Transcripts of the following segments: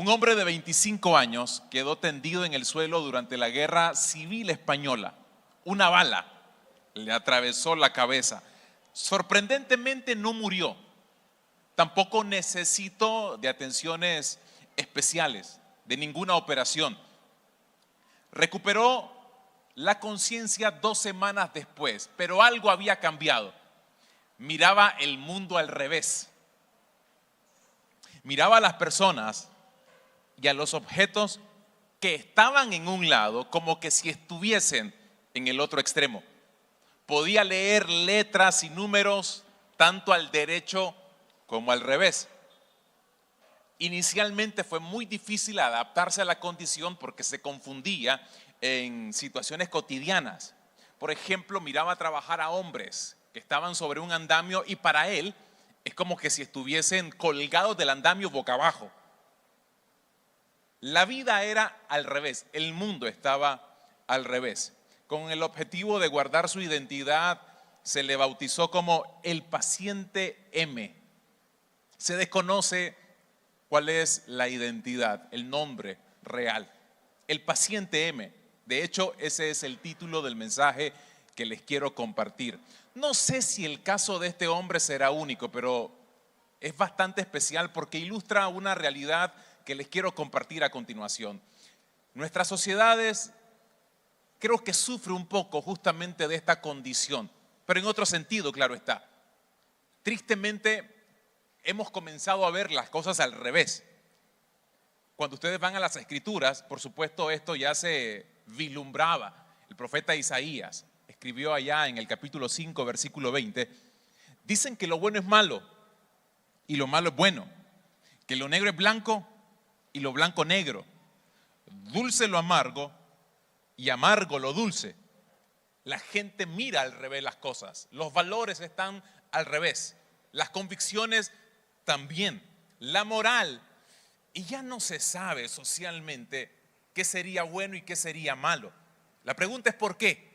Un hombre de 25 años quedó tendido en el suelo durante la Guerra Civil Española. Una bala le atravesó la cabeza. Sorprendentemente no murió. Tampoco necesitó de atenciones especiales, de ninguna operación. Recuperó la conciencia 2 semanas después, pero algo había cambiado. Miraba el mundo al revés. Miraba a las personas y a los objetos que estaban en un lado como que si estuviesen en el otro extremo. Podía leer letras y números tanto al derecho como al revés. Inicialmente fue muy difícil adaptarse a la condición porque se confundía en situaciones cotidianas. Por ejemplo, miraba trabajar a hombres que estaban sobre un andamio y para él es como que si estuviesen colgados del andamio boca abajo. La vida era al revés, el mundo estaba al revés. Con el objetivo de guardar su identidad, se le bautizó como el paciente M. Se desconoce cuál es la identidad, el nombre real. El paciente M. De hecho, ese es el título del mensaje que les quiero compartir. No sé si el caso de este hombre será único, pero es bastante especial porque ilustra una realidad que les quiero compartir a continuación. Nuestras sociedades creo que sufre un poco justamente de esta condición, pero en otro sentido, claro está. Tristemente, hemos comenzado a ver las cosas al revés. Cuando ustedes van a las Escrituras, por supuesto esto ya se vislumbraba. El profeta Isaías escribió allá en el capítulo 5, versículo 20, dicen que lo bueno es malo y lo malo es bueno, que lo negro es blanco y lo blanco negro, dulce lo amargo y amargo lo dulce. La gente mira al revés las cosas, los valores están al revés, las convicciones también, la moral, y ya no se sabe socialmente qué sería bueno y qué sería malo. La pregunta es ¿por qué?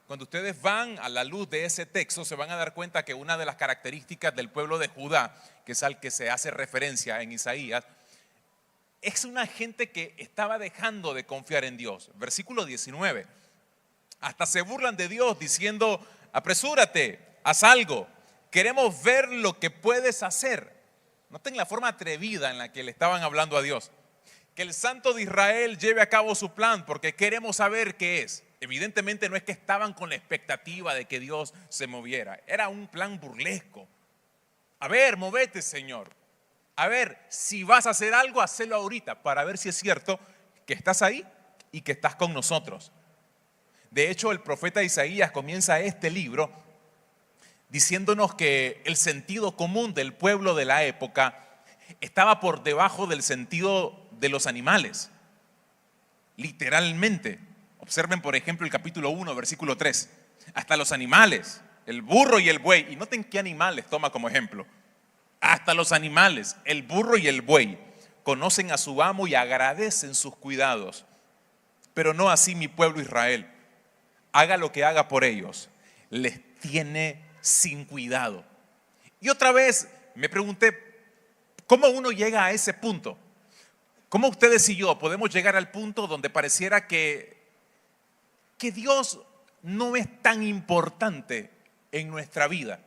Cuando ustedes van a la luz de ese texto se van a dar cuenta que una de las características del pueblo de Judá, que es al que se hace referencia en Isaías, es una gente que estaba dejando de confiar en Dios. Versículo 19. Hasta se burlan de Dios diciendo, apresúrate, haz algo, queremos ver lo que puedes hacer. Noten la forma atrevida en la que le estaban hablando a Dios. Que el Santo de Israel lleve a cabo su plan porque queremos saber qué es. Evidentemente no es que estaban con la expectativa de que Dios se moviera. Era un plan burlesco. A ver, movete, Señor. A ver, si vas a hacer algo, hacelo ahorita para ver si es cierto que estás ahí y que estás con nosotros. De hecho, el profeta Isaías comienza este libro diciéndonos que el sentido común del pueblo de la época estaba por debajo del sentido de los animales. Literalmente. Observen, por ejemplo, el capítulo 1, versículo 3. Hasta los animales, el burro y el buey. Y noten qué animales toma como ejemplo. Hasta los animales, el burro y el buey, conocen a su amo y agradecen sus cuidados. Pero no así mi pueblo Israel. Haga lo que haga por ellos, les tiene sin cuidado. Y otra vez me pregunté, ¿cómo uno llega a ese punto? ¿Cómo ustedes y yo podemos llegar al punto donde pareciera que Dios no es tan importante en nuestra vida?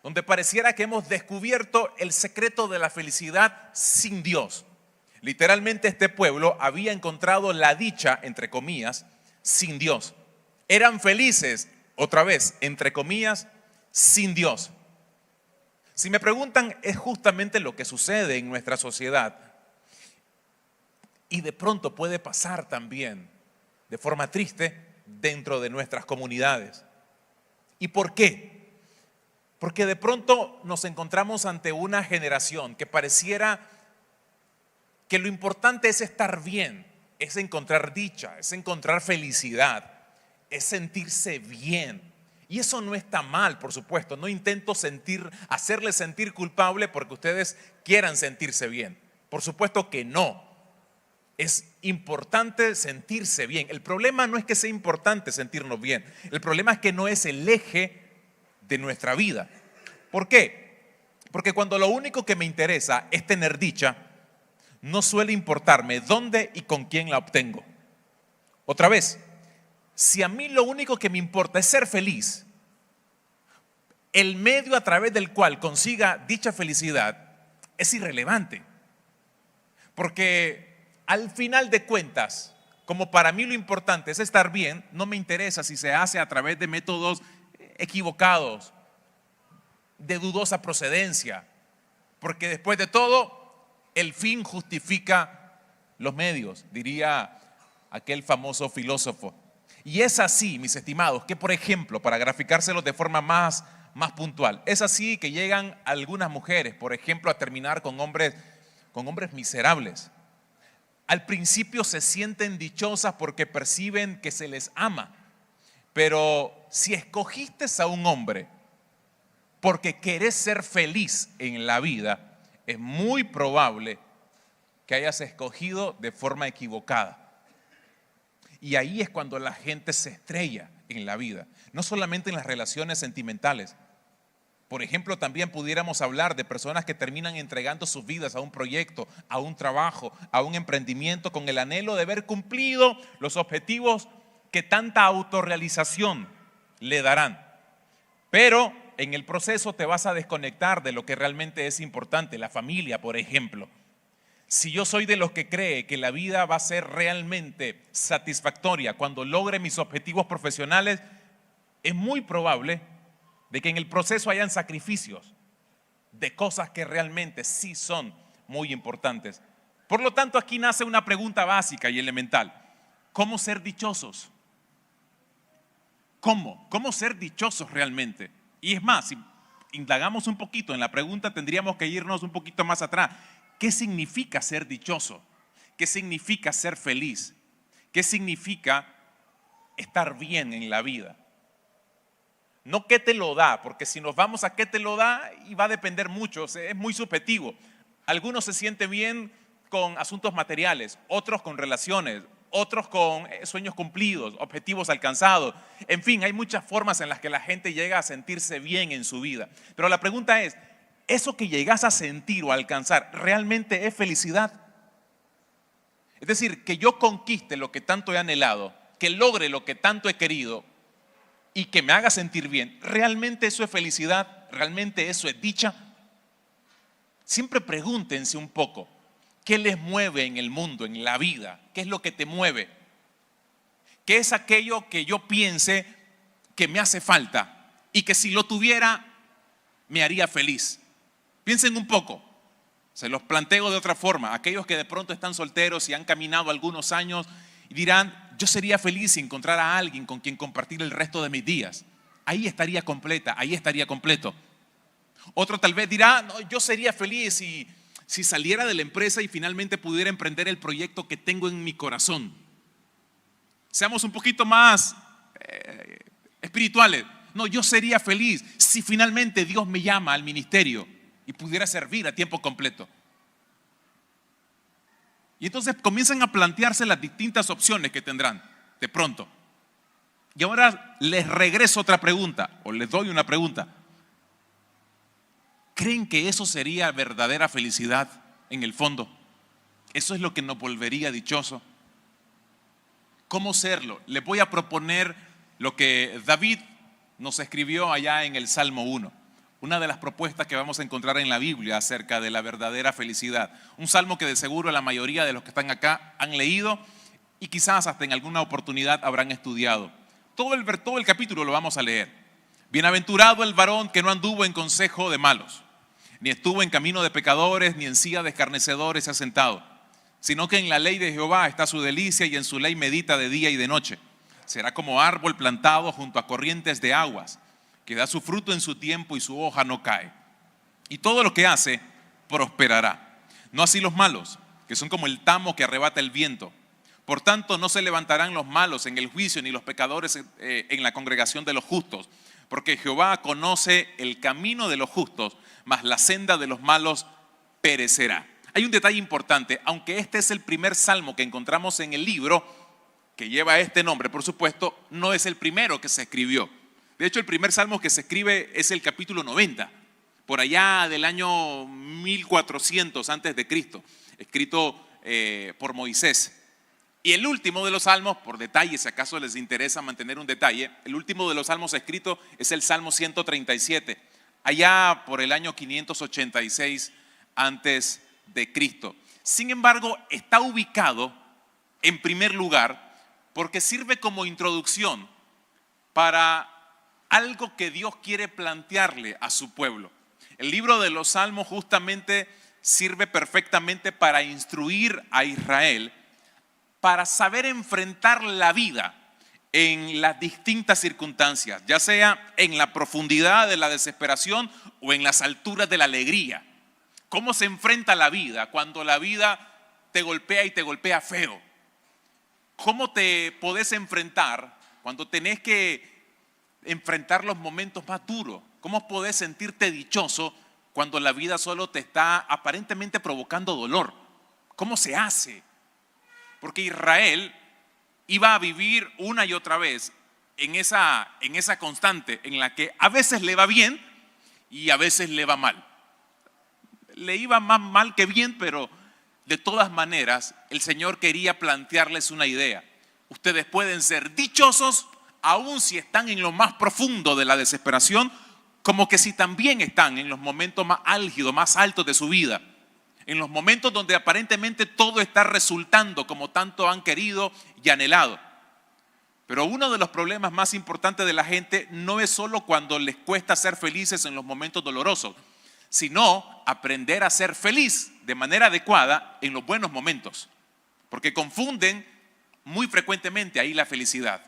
Donde pareciera que hemos descubierto el secreto de la felicidad sin Dios. Literalmente este pueblo había encontrado la dicha, entre comillas, sin Dios. Eran felices, otra vez, entre comillas, sin Dios. Si me preguntan, es justamente lo que sucede en nuestra sociedad. Y de pronto puede pasar también, de forma triste, dentro de nuestras comunidades. ¿Y por qué? Porque de pronto nos encontramos ante una generación que pareciera que lo importante es estar bien, es encontrar dicha, es encontrar felicidad, es sentirse bien. Y eso no está mal, por supuesto. No intento hacerles sentir culpable porque ustedes quieran sentirse bien. Por supuesto que no. Es importante sentirse bien. El problema no es que sea importante sentirnos bien. El problema es que no es el eje de nuestra vida. ¿Por qué? Porque cuando lo único que me interesa es tener dicha, no suele importarme dónde y con quién la obtengo. Otra vez, si a mí lo único que me importa es ser feliz, el medio a través del cual consiga dicha felicidad es irrelevante. Porque al final de cuentas, como para mí lo importante es estar bien, no me interesa si se hace a través de métodos equivocados, de dudosa procedencia, porque después de todo, el fin justifica los medios, diría aquel famoso filósofo. Y es así, mis estimados, que por ejemplo, para graficárselos de forma más puntual, es así que llegan algunas mujeres, por ejemplo, a terminar con hombres miserables. Al principio se sienten dichosas porque perciben que se les ama, pero si escogiste a un hombre porque querés ser feliz en la vida, es muy probable que hayas escogido de forma equivocada. Y ahí es cuando la gente se estrella en la vida, no solamente en las relaciones sentimentales. Por ejemplo, también pudiéramos hablar de personas que terminan entregando sus vidas a un proyecto, a un trabajo, a un emprendimiento con el anhelo de ver cumplido los objetivos que tanta autorrealización le darán. Pero en el proceso te vas a desconectar de lo que realmente es importante, la familia, por ejemplo. Si yo soy de los que cree que la vida va a ser realmente satisfactoria cuando logre mis objetivos profesionales, es muy probable de que en el proceso hayan sacrificios de cosas que realmente sí son muy importantes. Por lo tanto, aquí nace una pregunta básica y elemental. ¿Cómo ser dichosos? ¿Cómo? ¿Cómo ser dichosos realmente? Y es más, si indagamos un poquito en la pregunta, tendríamos que irnos un poquito más atrás. ¿Qué significa ser dichoso? ¿Qué significa ser feliz? ¿Qué significa estar bien en la vida? No qué te lo da, porque si nos vamos a qué te lo da, y va a depender mucho, es muy subjetivo. Algunos se sienten bien con asuntos materiales, otros con relaciones, otros con sueños cumplidos, objetivos alcanzados. En fin, hay muchas formas en las que la gente llega a sentirse bien en su vida. Pero la pregunta es, ¿eso que llegas a sentir o a alcanzar realmente es felicidad? Es decir, que yo conquiste lo que tanto he anhelado, que logre lo que tanto he querido y que me haga sentir bien, ¿realmente eso es felicidad? ¿Realmente eso es dicha? Siempre pregúntense un poco, ¿qué les mueve en el mundo, en la vida? ¿Qué es lo que te mueve? ¿Qué es aquello que yo piense que me hace falta y que si lo tuviera me haría feliz? Piensen un poco, se los planteo de otra forma. Aquellos que de pronto están solteros y han caminado algunos años y dirán, yo sería feliz si encontrara a alguien con quien compartir el resto de mis días. Ahí estaría completa, ahí estaría completo. Otro tal vez dirá, no, yo sería feliz si saliera de la empresa y finalmente pudiera emprender el proyecto que tengo en mi corazón. Seamos un poquito más espirituales. No, yo sería feliz si finalmente Dios me llama al ministerio y pudiera servir a tiempo completo. Y entonces comienzan a plantearse las distintas opciones que tendrán de pronto. Y ahora les regreso otra pregunta, o les doy una pregunta. ¿Creen que eso sería verdadera felicidad en el fondo? ¿Eso es lo que nos volvería dichoso? ¿Cómo serlo? Les voy a proponer lo que David nos escribió allá en el Salmo 1. Una de las propuestas que vamos a encontrar en la Biblia acerca de la verdadera felicidad. Un salmo que de seguro la mayoría de los que están acá han leído y quizás hasta en alguna oportunidad habrán estudiado. Todo el capítulo lo vamos a leer. Bienaventurado el varón que no anduvo en consejo de malos, ni estuvo en camino de pecadores, ni en silla de escarnecedores se ha sentado, sino que en la ley de Jehová está su delicia y en su ley medita de día y de noche. Será como árbol plantado junto a corrientes de aguas, que da su fruto en su tiempo y su hoja no cae. Y todo lo que hace prosperará. No así los malos, que son como el tamo que arrebata el viento. Por tanto, no se levantarán los malos en el juicio, ni los pecadores en la congregación de los justos. Porque Jehová conoce el camino de los justos, mas la senda de los malos perecerá. Hay un detalle importante, aunque este es el primer salmo que encontramos en el libro, que lleva este nombre, por supuesto, no es el primero que se escribió. De hecho, el primer salmo que se escribe es el capítulo 90, por allá del año 1400 antes de Cristo. escrito por Moisés. Y el último de los salmos, por detalle, si acaso les interesa mantener un detalle, el último de los salmos escrito es el Salmo 137, allá por el año 586 antes de Cristo. Sin embargo, está ubicado en primer lugar porque sirve como introducción para algo que Dios quiere plantearle a su pueblo. El libro de los Salmos justamente sirve perfectamente para instruir a Israel para saber enfrentar la vida en las distintas circunstancias, ya sea en la profundidad de la desesperación o en las alturas de la alegría. ¿Cómo se enfrenta la vida cuando la vida te golpea y te golpea feo? ¿Cómo te podés enfrentar cuando tenés que enfrentar los momentos más duros? ¿Cómo podés sentirte dichoso cuando la vida solo te está aparentemente provocando dolor? ¿Cómo se hace? Porque Israel iba a vivir una y otra vez en esa constante en la que a veces le va bien y a veces le va mal. Le iba más mal que bien, pero de todas maneras el Señor quería plantearles una idea. Ustedes pueden ser dichosos aun si están en lo más profundo de la desesperación, como que si también están en los momentos más álgidos, más altos de su vida. En los momentos donde aparentemente todo está resultando como tanto han querido y anhelado. Pero uno de los problemas más importantes de la gente no es solo cuando les cuesta ser felices en los momentos dolorosos, sino aprender a ser feliz de manera adecuada en los buenos momentos. Porque confunden muy frecuentemente ahí la felicidad.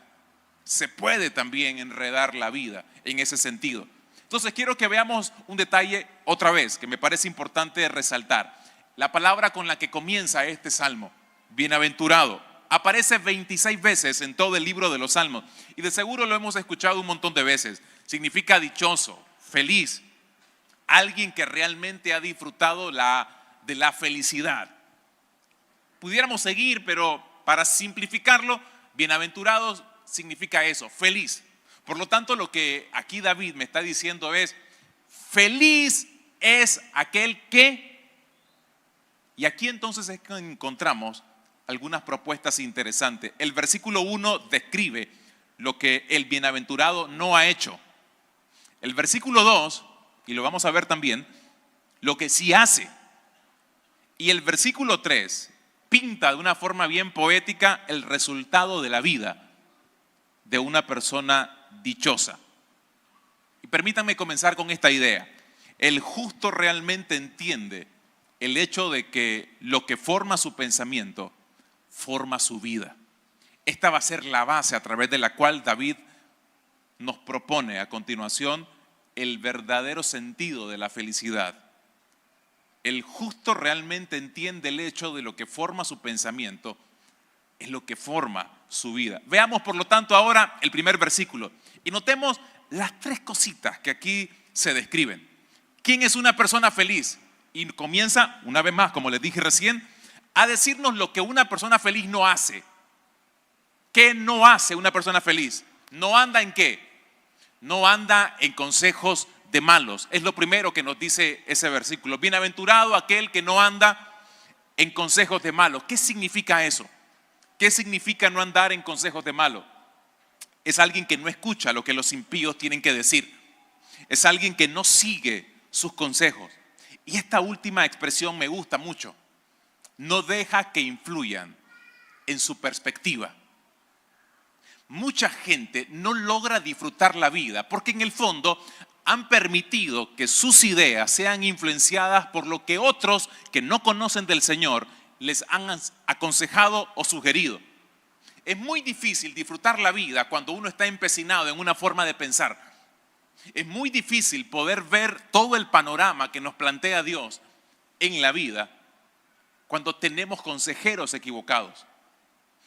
Se puede también enredar la vida en ese sentido. Entonces quiero que veamos un detalle otra vez que me parece importante resaltar. La palabra con la que comienza este salmo, bienaventurado, aparece 26 veces en todo el libro de los salmos y de seguro lo hemos escuchado un montón de veces. Significa dichoso, feliz, alguien que realmente ha disfrutado de la felicidad. Pudiéramos seguir, pero para simplificarlo, bienaventurados significa eso, feliz. Por lo tanto, lo que aquí David me está diciendo es, feliz es aquel que... Y aquí entonces es que encontramos algunas propuestas interesantes. El versículo 1 describe lo que el bienaventurado no ha hecho. El versículo 2, y lo vamos a ver también, lo que sí hace. Y el versículo 3 pinta de una forma bien poética el resultado de la vida de una persona dichosa. Y permítanme comenzar con esta idea. El justo realmente entiende el hecho de que lo que forma su pensamiento, forma su vida. Esta va a ser la base a través de la cual David nos propone a continuación el verdadero sentido de la felicidad. El justo realmente entiende el hecho de lo que forma su pensamiento, es lo que forma su vida. Veamos por lo tanto ahora el primer versículo y notemos las tres cositas que aquí se describen. ¿Quién es una persona feliz? Y comienza, una vez más, como les dije recién, a decirnos lo que una persona feliz no hace. ¿Qué no hace una persona feliz? ¿No anda en qué? No anda en consejos de malos. Es lo primero que nos dice ese versículo. Bienaventurado aquel que no anda en consejos de malos. ¿Qué significa eso? ¿Qué significa no andar en consejos de malos? Es alguien que no escucha lo que los impíos tienen que decir. Es alguien que no sigue sus consejos. Y esta última expresión me gusta mucho. No deja que influyan en su perspectiva. Mucha gente no logra disfrutar la vida porque en el fondo han permitido que sus ideas sean influenciadas por lo que otros que no conocen del Señor les han aconsejado o sugerido. Es muy difícil disfrutar la vida cuando uno está empecinado en una forma de pensar. Es muy difícil poder ver todo el panorama que nos plantea Dios en la vida cuando tenemos consejeros equivocados,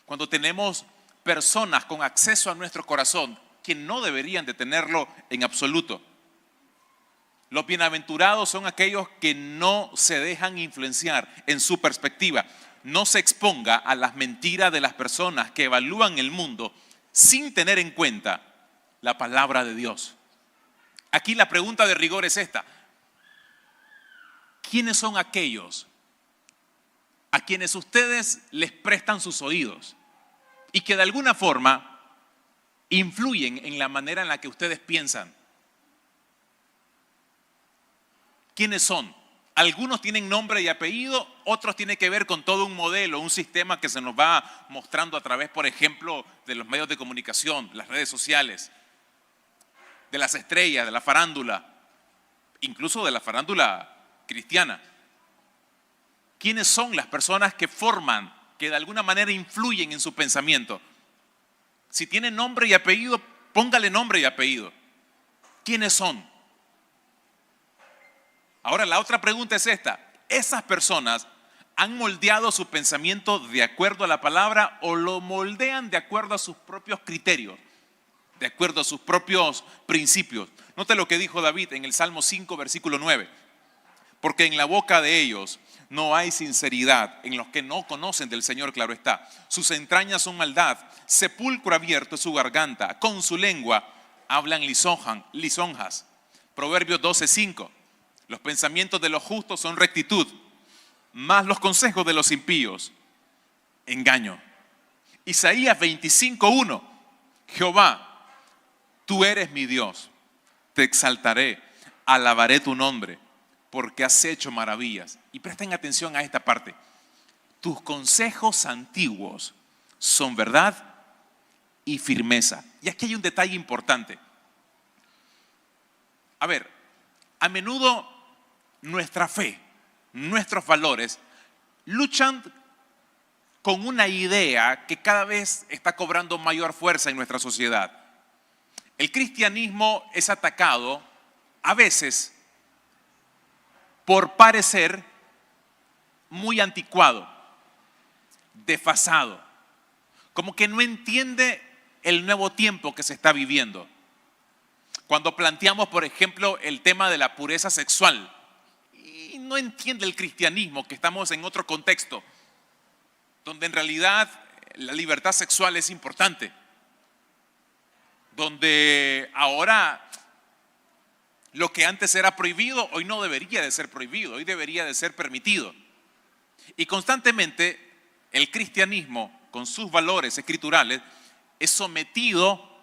cuando tenemos personas con acceso a nuestro corazón que no deberían de tenerlo en absoluto. Los bienaventurados son aquellos que no se dejan influenciar en su perspectiva, no se exponga a las mentiras de las personas que evalúan el mundo sin tener en cuenta la palabra de Dios. Aquí la pregunta de rigor es esta: ¿quiénes son aquellos a quienes ustedes les prestan sus oídos y que de alguna forma influyen en la manera en la que ustedes piensan. ¿Quiénes son? Algunos tienen nombre y apellido, otros tienen que ver con todo un modelo, un sistema que se nos va mostrando a través, por ejemplo, de los medios de comunicación, las redes sociales, de las estrellas, de la farándula, incluso de la farándula cristiana. ¿Quiénes son las personas que forman, que de alguna manera influyen en su pensamiento? Si tiene nombre y apellido, póngale nombre y apellido. ¿Quiénes son? Ahora la otra pregunta es esta: ¿esas personas han moldeado su pensamiento de acuerdo a la palabra o lo moldean de acuerdo a sus propios criterios, de acuerdo a sus propios principios? Note lo que dijo David en el Salmo 5, versículo 9. Porque en la boca de ellos no hay sinceridad, en los que no conocen del Señor, claro está. Sus entrañas son maldad, sepulcro abierto es su garganta, con su lengua hablan lisonjas. Proverbios 12:5. Los pensamientos de los justos son rectitud, mas los consejos de los impíos, engaño. Isaías 25:1. Jehová, tú eres mi Dios, te exaltaré, alabaré tu nombre, porque has hecho maravillas. Y presten atención a esta parte. Tus consejos antiguos son verdad y firmeza. Y aquí hay un detalle importante. A ver, a menudo nuestra fe, nuestros valores, luchan con una idea que cada vez está cobrando mayor fuerza en nuestra sociedad. El cristianismo es atacado a veces por parecer muy anticuado, desfasado, como que no entiende el nuevo tiempo que se está viviendo. Cuando planteamos, por ejemplo, el tema de la pureza sexual, y no entiende el cristianismo que estamos en otro contexto, donde en realidad la libertad sexual es importante, donde ahora lo que antes era prohibido, hoy no debería de ser prohibido, hoy debería de ser permitido. Y constantemente el cristianismo, con sus valores escriturales, es sometido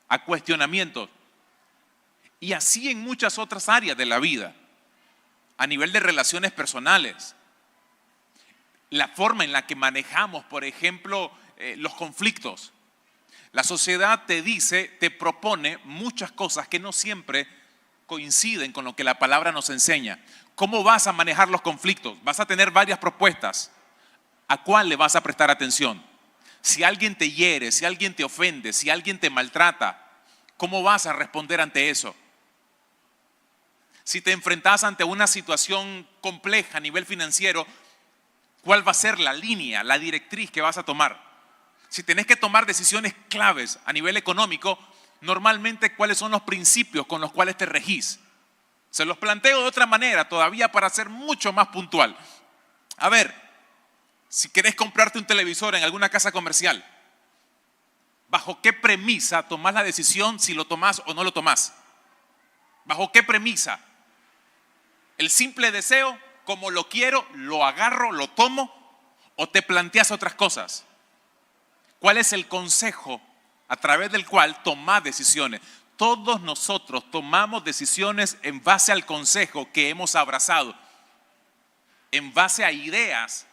a cuestionamientos. Y así en muchas otras áreas de la vida, a nivel de relaciones personales, la forma en la que manejamos, por ejemplo, los conflictos. La sociedad te dice, te propone muchas cosas que no siempre coinciden con lo que la palabra nos enseña. ¿Cómo vas a manejar los conflictos? Vas a tener varias propuestas. ¿A cuál le vas a prestar atención? Si alguien te hiere, si alguien te ofende, si alguien te maltrata, ¿cómo vas a responder ante eso? Si te enfrentas ante una situación compleja a nivel financiero, ¿cuál va a ser la línea, la directriz que vas a tomar? Si tenés que tomar decisiones claves a nivel económico, normalmente, ¿cuáles son los principios con los cuales te regís? Se los planteo de otra manera todavía para ser mucho más puntual. A ver, si querés comprarte un televisor en alguna casa comercial, ¿bajo qué premisa tomás la decisión si lo tomás o no lo tomás? ¿Bajo qué premisa? ¿El simple deseo, como lo quiero, lo agarro, lo tomo? ¿O te planteas otras cosas? ¿Cuál es el consejo a través del cual tomás decisiones? Todos nosotros tomamos decisiones en base al consejo que hemos abrazado, en base a ideas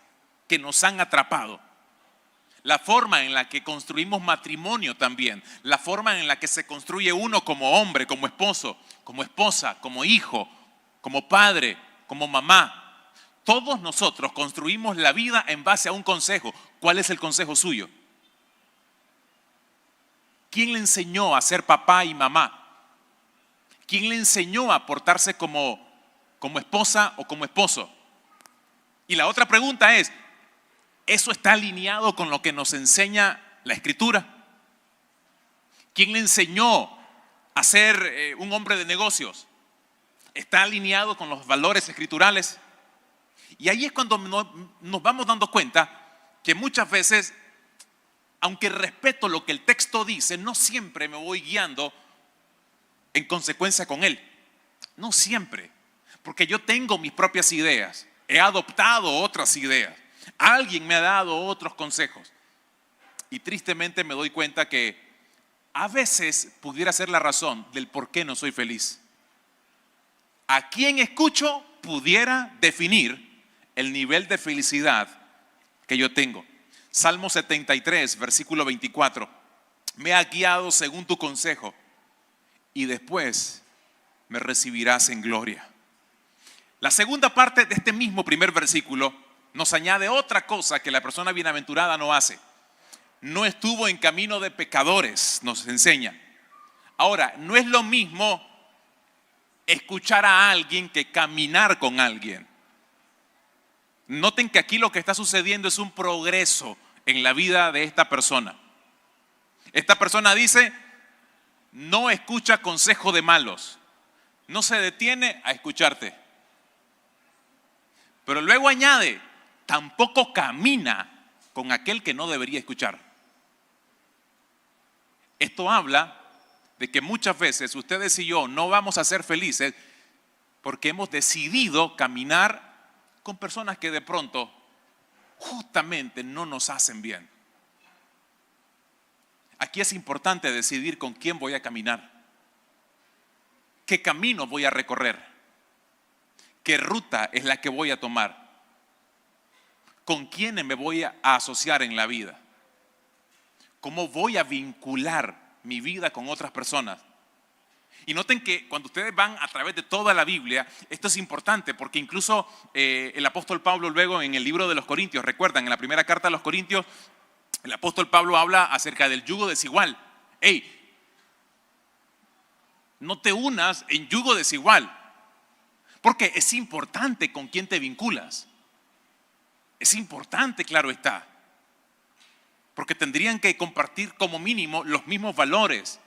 que nos han atrapado. La forma en la que construimos matrimonio también, la forma en la que se construye uno como hombre, como esposo, como esposa, como hijo, como padre, como mamá. Todos nosotros construimos la vida en base a un consejo. ¿Cuál es el consejo suyo? ¿Quién le enseñó a ser papá y mamá? ¿Quién le enseñó a portarse como esposa o como esposo? Y la otra pregunta es, ¿eso está alineado con lo que nos enseña la Escritura? ¿Quién le enseñó a ser un hombre de negocios? ¿Está alineado con los valores escriturales? Y ahí es cuando nos vamos dando cuenta que muchas veces, aunque respeto lo que el texto dice, no siempre me voy guiando en consecuencia con él. No siempre, porque yo tengo mis propias ideas, he adoptado otras ideas. Alguien me ha dado otros consejos. Y tristemente me doy cuenta que a veces pudiera ser la razón del por qué no soy feliz. A quien escucho pudiera definir el nivel de felicidad que yo tengo. Salmo 73, versículo 24. Me has guiado según tu consejo y después me recibirás en gloria. La segunda parte de este mismo primer versículo nos añade otra cosa que la persona bienaventurada no hace. No estuvo en camino de pecadores, nos enseña. Ahora, no es lo mismo escuchar a alguien que caminar con alguien. Noten que aquí lo que está sucediendo es un progreso en la vida de esta persona. Esta persona dice, no escucha consejo de malos, no se detiene a escucharte. Pero luego añade, tampoco camina con aquel que no debería escuchar. Esto habla de que muchas veces ustedes y yo no vamos a ser felices porque hemos decidido caminar con personas que de pronto justamente no nos hacen bien. Aquí es importante decidir con quién voy a caminar, qué camino voy a recorrer, qué ruta es la que voy a tomar, con quiénes me voy a asociar en la vida, cómo voy a vincular mi vida con otras personas. Y noten que cuando ustedes van a través de toda la Biblia, esto es importante porque incluso el apóstol Pablo luego en el libro de los Corintios, recuerdan, en la primera carta a los Corintios, el apóstol Pablo habla acerca del yugo desigual. Hey, no te unas en yugo desigual, porque es importante con quién te vinculas. Es importante, claro está, porque tendrían que compartir como mínimo los mismos valores,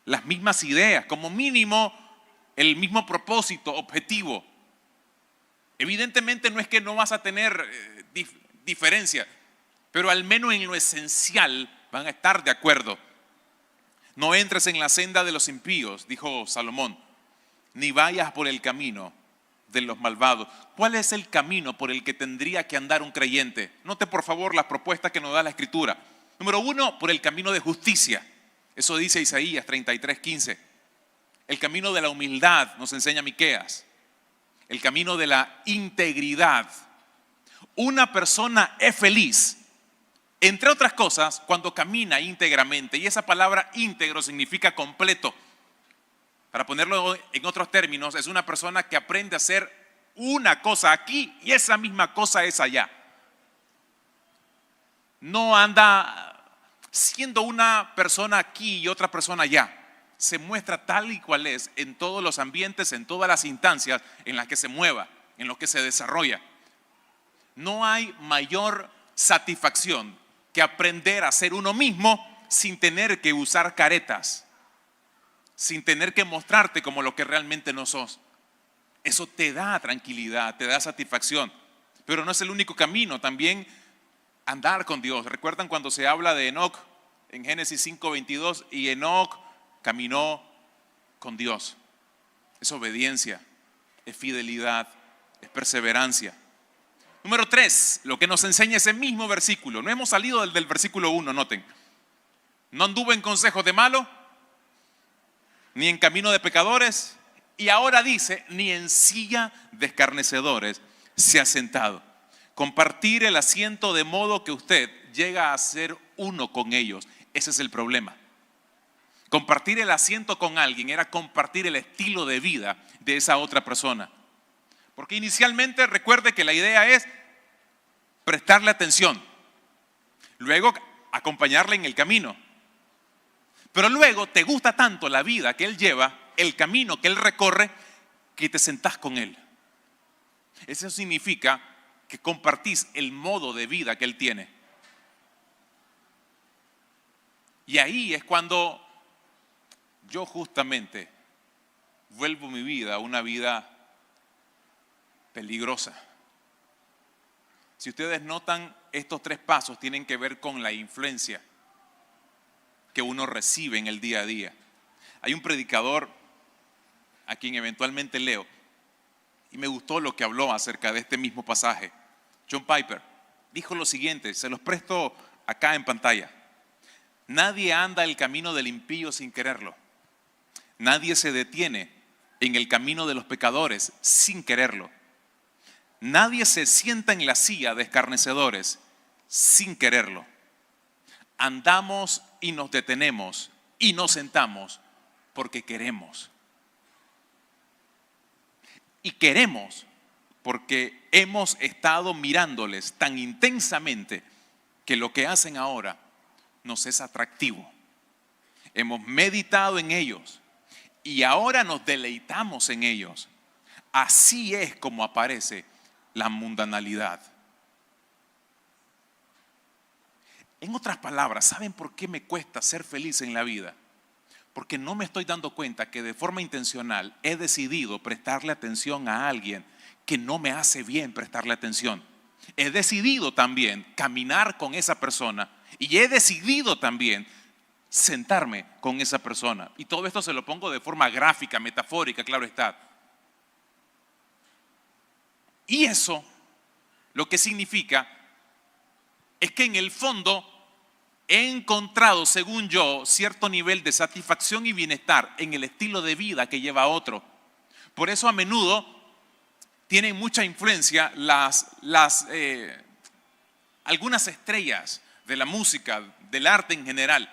las mismas ideas, como mínimo el mismo propósito, objetivo. Evidentemente no es que no vas a tener diferencia, pero al menos en lo esencial van a estar de acuerdo. No entres en la senda de los impíos, dijo Salomón, ni vayas por el camino de los malvados. ¿Cuál es el camino por el que tendría que andar un creyente? Note por favor las propuestas que nos da la Escritura. Número 1, por el camino de justicia. Eso dice Isaías 33:15. El camino de la humildad nos enseña Miqueas. El camino de la integridad. Una persona es feliz, entre otras cosas, cuando camina íntegramente. Y esa palabra íntegro significa completo. Para ponerlo en otros términos, es una persona que aprende a hacer una cosa aquí y esa misma cosa es allá. No anda siendo una persona aquí y otra persona allá. Se muestra tal y cual es en todos los ambientes, en todas las instancias en las que se mueva, en los que se desarrolla. No hay mayor satisfacción que aprender a ser uno mismo sin tener que usar caretas, sin tener que mostrarte como lo que realmente no sos. Eso te da tranquilidad, te da satisfacción, pero no es el único camino. También andar con Dios. ¿Recuerdan cuando se habla de Enoc en Génesis 5:22? Y Enoc caminó con Dios. Es obediencia, es fidelidad, es perseverancia. Número 3, lo que nos enseña ese mismo versículo. No hemos salido del versículo 1, noten. No anduvo en consejos de malo, ni en camino de pecadores, y ahora dice, ni en silla de escarnecedores se ha sentado. Compartir el asiento de modo que usted llega a ser uno con ellos. Ese es el problema. Compartir el asiento con alguien era compartir el estilo de vida de esa otra persona. Porque inicialmente recuerde que la idea es prestarle atención, luego acompañarle en el camino. Pero luego te gusta tanto la vida que él lleva, el camino que él recorre, que te sentás con él. Eso significa que compartís el modo de vida que él tiene. Y ahí es cuando yo justamente vuelvo mi vida a una vida peligrosa. Si ustedes notan, estos 3 pasos tienen que ver con la influencia que uno recibe en el día a día. Hay un predicador a quien eventualmente leo y me gustó lo que habló acerca de este mismo pasaje. John Piper, dijo lo siguiente, se los presto acá en pantalla. Nadie anda el camino del impío sin quererlo. Nadie se detiene en el camino de los pecadores sin quererlo. Nadie se sienta en la silla de escarnecedores sin quererlo. Andamos y nos detenemos y nos sentamos porque queremos. Y queremos porque hemos estado mirándoles tan intensamente que lo que hacen ahora nos es atractivo. Hemos meditado en ellos y ahora nos deleitamos en ellos. Así es como aparece la mundanalidad. En otras palabras, ¿saben por qué me cuesta ser feliz en la vida? Porque no me estoy dando cuenta que de forma intencional he decidido prestarle atención a alguien que no me hace bien prestarle atención. He decidido también caminar con esa persona y he decidido también sentarme con esa persona. Y todo esto se lo pongo de forma gráfica, metafórica, claro está. Y eso lo que significa es que en el fondo he encontrado, según yo, cierto nivel de satisfacción y bienestar en el estilo de vida que lleva otro. Por eso a menudo tienen mucha influencia algunas estrellas de la música, del arte en general.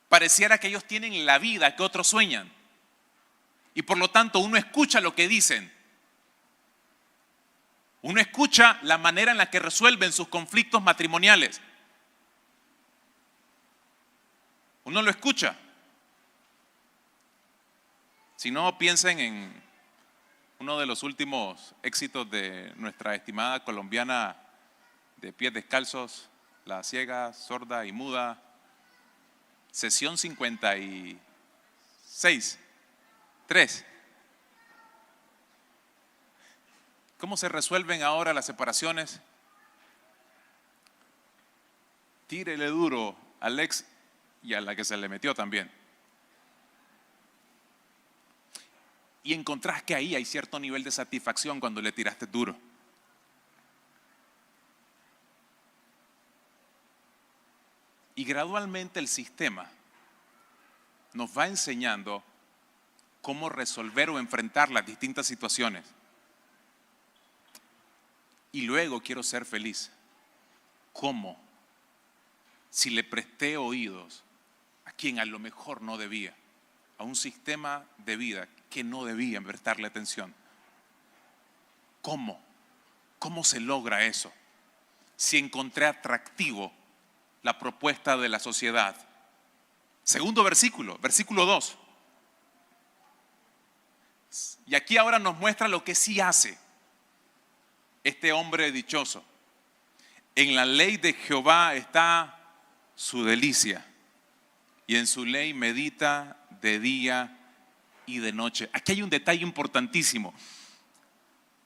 Pareciera que ellos tienen la vida que otros sueñan. Y por lo tanto uno escucha lo que dicen. Uno escucha la manera en la que resuelven sus conflictos matrimoniales. Uno lo escucha. Si no, piensen en uno de los últimos éxitos de nuestra estimada colombiana de pies descalzos, la ciega, sorda y muda, sesión 56.3. ¿Cómo se resuelven ahora las separaciones? Tírele duro al ex y a la que se le metió también. Y encontrás que ahí hay cierto nivel de satisfacción cuando le tiraste duro. Y gradualmente el sistema nos va enseñando cómo resolver o enfrentar las distintas situaciones. Y luego quiero ser feliz. ¿Cómo? Si le presté oídos a quien a lo mejor no debía, a un sistema de vida que no debía prestarle atención. ¿Cómo? ¿Cómo se logra eso? Si encontré atractivo la propuesta de la sociedad. Segundo versículo, versículo 2. Y aquí ahora nos muestra lo que sí hace este hombre dichoso. En la ley de Jehová está su delicia, y en su ley medita de día y de noche. Aquí hay un detalle importantísimo.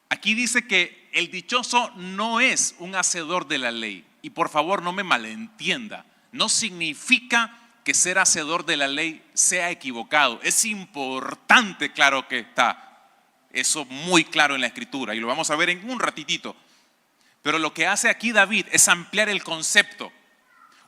Aquí dice que el dichoso no es un hacedor de la ley. Y por favor no me malentienda. No significa que ser hacedor de la ley sea equivocado. Es importante, claro que está. Eso muy claro en la Escritura y lo vamos a ver en un ratitito. Pero lo que hace aquí David es ampliar el concepto.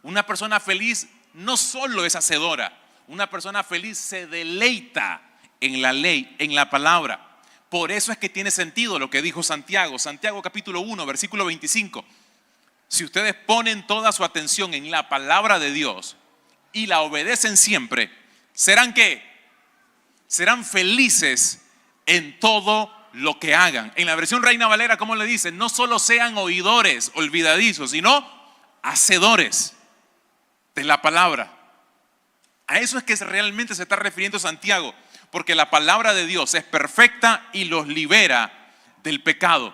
Una persona feliz no solo es hacedora, una persona feliz se deleita en la ley, en la palabra. Por eso es que tiene sentido lo que dijo Santiago. Santiago capítulo 1, versículo 25. Si ustedes ponen toda su atención en la palabra de Dios y la obedecen siempre, ¿serán qué? Serán felices en todo lo que hagan. En la versión Reina Valera, ¿cómo le dicen? No solo sean oidores olvidadizos, sino hacedores de la palabra. A eso es que realmente se está refiriendo Santiago, porque la palabra de Dios es perfecta y los libera del pecado.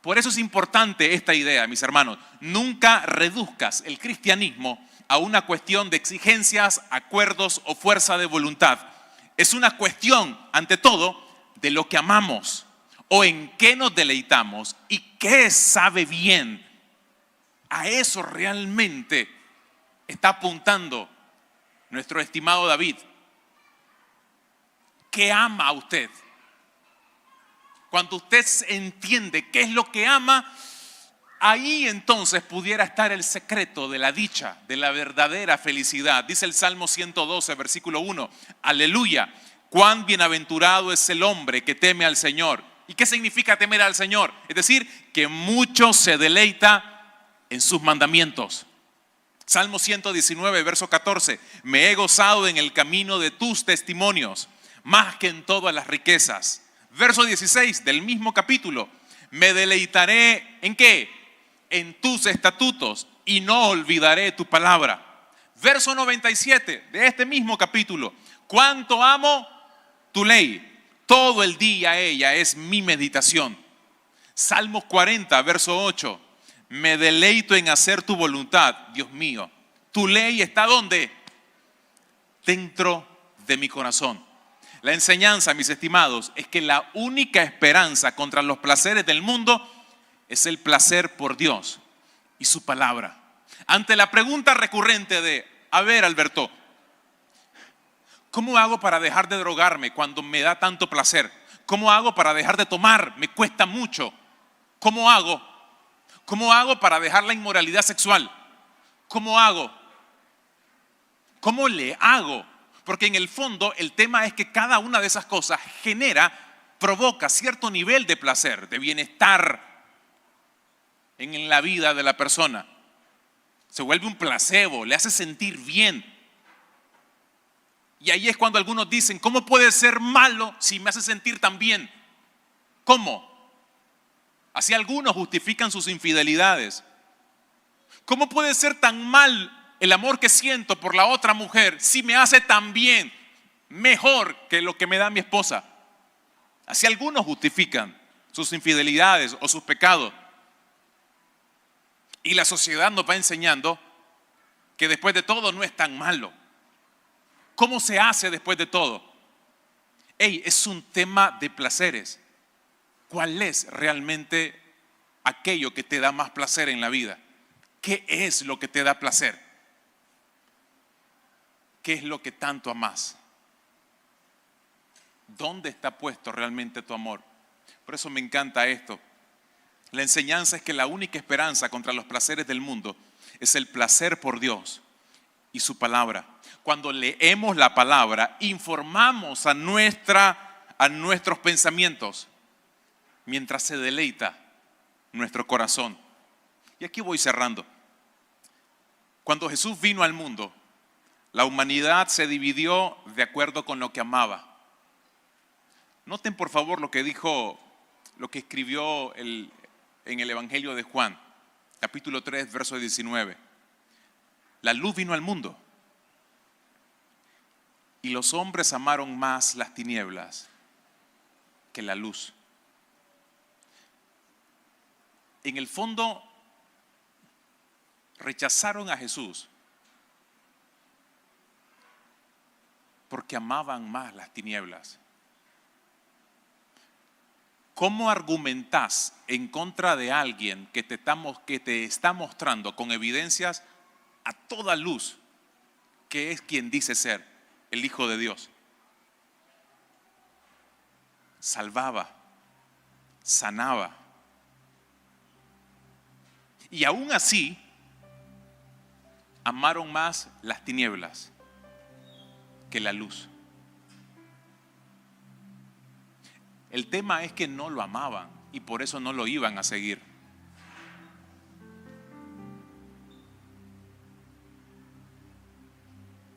Por eso es importante esta idea, mis hermanos. Nunca reduzcas el cristianismo a una cuestión de exigencias, acuerdos o fuerza de voluntad. Es una cuestión, ante todo, de lo que amamos o en qué nos deleitamos y qué sabe bien. A eso realmente está apuntando nuestro estimado David. ¿Qué ama a usted? Cuando usted entiende qué es lo que ama, ahí entonces pudiera estar el secreto de la dicha, de la verdadera felicidad. Dice el Salmo 112, versículo 1, aleluya, cuán bienaventurado es el hombre que teme al Señor. ¿Y qué significa temer al Señor? Es decir, que mucho se deleita en sus mandamientos. Salmo 119, verso 14, me he gozado en el camino de tus testimonios, más que en todas las riquezas. Verso 16 del mismo capítulo, me deleitaré ¿en qué? En tus estatutos y no olvidaré tu palabra. Verso 97 de este mismo capítulo, cuánto amo tu ley, todo el día ella es mi meditación. Salmos 40, verso 8, me deleito en hacer tu voluntad, Dios mío. Tu ley está ¿dónde? Dentro de mi corazón. La enseñanza, mis estimados, es que la única esperanza contra los placeres del mundo es el placer por Dios y su palabra. Ante la pregunta recurrente de, a ver, Alberto, ¿cómo hago para dejar de drogarme cuando me da tanto placer? ¿Cómo hago para dejar de tomar? Me cuesta mucho. ¿Cómo hago? ¿Cómo hago para dejar la inmoralidad sexual? ¿Cómo hago? ¿Cómo le hago? Porque en el fondo el tema es que cada una de esas cosas provoca cierto nivel de placer, de bienestar en la vida de la persona. Se vuelve un placebo, le hace sentir bien. Y ahí es cuando algunos dicen, ¿cómo puede ser malo si me hace sentir tan bien? ¿Cómo? Así algunos justifican sus infidelidades. ¿Cómo puede ser tan mal el amor que siento por la otra mujer si me hace tan bien, mejor que lo que me da mi esposa? Así algunos justifican sus infidelidades o sus pecados. Y la sociedad nos va enseñando que después de todo no es tan malo. ¿Cómo se hace después de todo? Es un tema de placeres. ¿Cuál es realmente aquello que te da más placer en la vida? ¿Qué es lo que te da placer? ¿Qué es lo que tanto amas? ¿Dónde está puesto realmente tu amor? Por eso me encanta esto. La enseñanza es que la única esperanza contra los placeres del mundo es el placer por Dios y su palabra. Cuando leemos la palabra, informamos a nuestros pensamientos mientras se deleita nuestro corazón. Y aquí voy cerrando. Cuando Jesús vino al mundo, la humanidad se dividió de acuerdo con lo que amaba. Noten por favor lo que escribió en el Evangelio de Juan, capítulo 3, verso 19. La luz vino al mundo y los hombres amaron más las tinieblas que la luz. En el fondo, rechazaron a Jesús porque amaban más las tinieblas. ¿Cómo argumentás en contra de alguien que te está mostrando con evidencias a toda luz que es quien dice ser el Hijo de Dios? Salvaba, sanaba. Y aún así, amaron más las tinieblas que la luz. El tema es que no lo amaban y por eso no lo iban a seguir.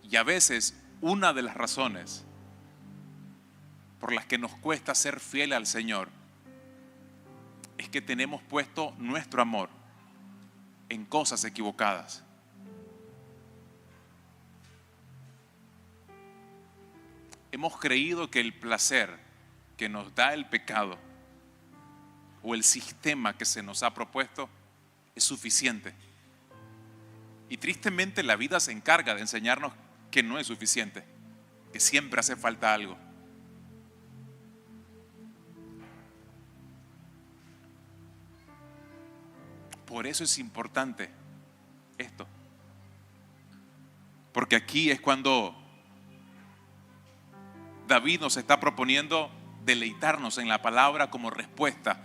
Y a veces una de las razones por las que nos cuesta ser fiel al Señor es que tenemos puesto nuestro amor en cosas equivocadas. Hemos creído que el placer que nos da el pecado o el sistema que se nos ha propuesto es suficiente. Y tristemente la vida se encarga de enseñarnos que no es suficiente, que siempre hace falta algo. Por eso es importante esto. Porque aquí es cuando David nos está proponiendo deleitarnos en la palabra como respuesta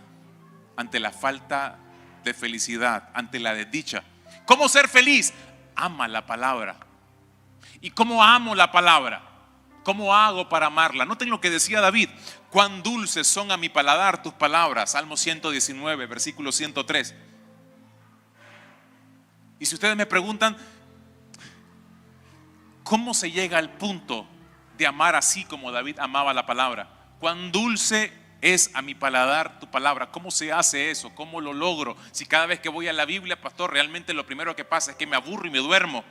ante la falta de felicidad ante la desdicha. ¿Cómo ser feliz? Ama la palabra. ¿Y cómo amo la palabra? ¿Cómo hago para amarla? Noten lo que decía David: cuán dulces son a mi paladar tus palabras. Salmo 119, versículo 103. Y si ustedes me preguntan, ¿cómo se llega al punto de amar así como David amaba la palabra? Cuán dulce es a mi paladar tu palabra. ¿Cómo se hace eso? ¿Cómo lo logro? Si cada vez que voy a la Biblia, pastor, realmente lo primero que pasa es que me aburro y me duermo,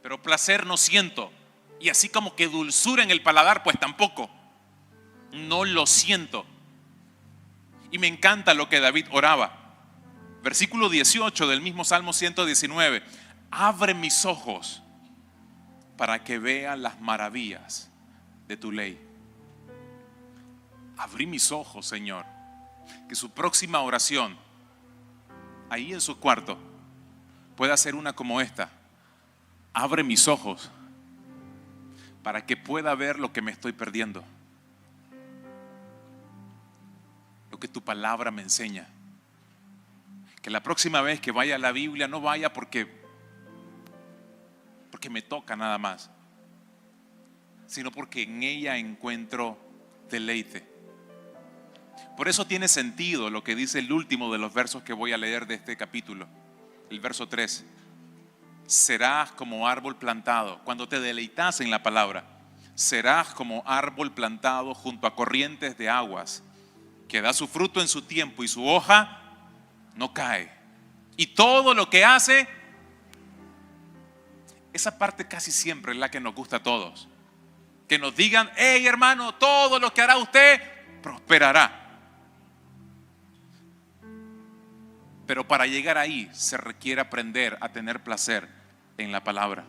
pero placer no siento. Y así como que dulzura en el paladar, pues tampoco. No lo siento. Y me encanta lo que David oraba. Versículo 18 del mismo Salmo 119. Abre mis ojos para que vea las maravillas de tu ley. Abrí mis ojos, Señor. Que su próxima oración, ahí en su cuarto, pueda ser una como esta: abre mis ojos para que pueda ver lo que me estoy perdiendo, lo que tu palabra me enseña. Que la próxima vez que vaya a la Biblia no vaya porque me toca nada más, sino porque en ella encuentro deleite. Por eso tiene sentido lo que dice el último de los versos que voy a leer de este capítulo, el verso 3. Serás como árbol plantado. Cuando te deleitas en la palabra, serás como árbol plantado junto a corrientes de aguas, que da su fruto en su tiempo y su hoja no cae. Y todo lo que hace, esa parte casi siempre es la que nos gusta a todos. Que nos digan: hey hermano, todo lo que hará usted prosperará. Pero para llegar ahí se requiere aprender a tener placer en la palabra.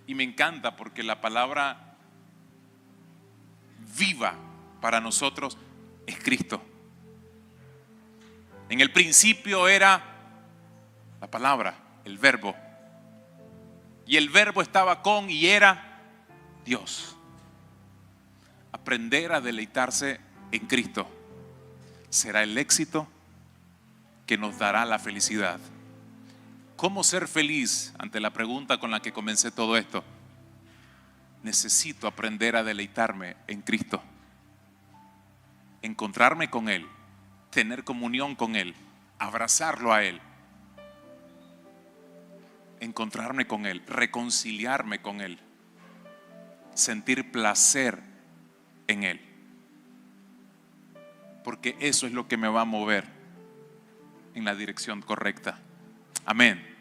Y me encanta porque la palabra viva para nosotros es Cristo. En el principio era la palabra, el verbo. Y el verbo estaba con y era Dios. Aprender a deleitarse en Cristo será el éxito que nos dará la felicidad. ¿Cómo ser feliz? Ante la pregunta con la que comencé todo esto, necesito aprender a deleitarme en Cristo, encontrarme con Él, tener comunión con Él, abrazarlo a Él, encontrarme con Él, reconciliarme con Él, sentir placer en Él, porque eso es lo que me va a mover en la dirección correcta. Amén.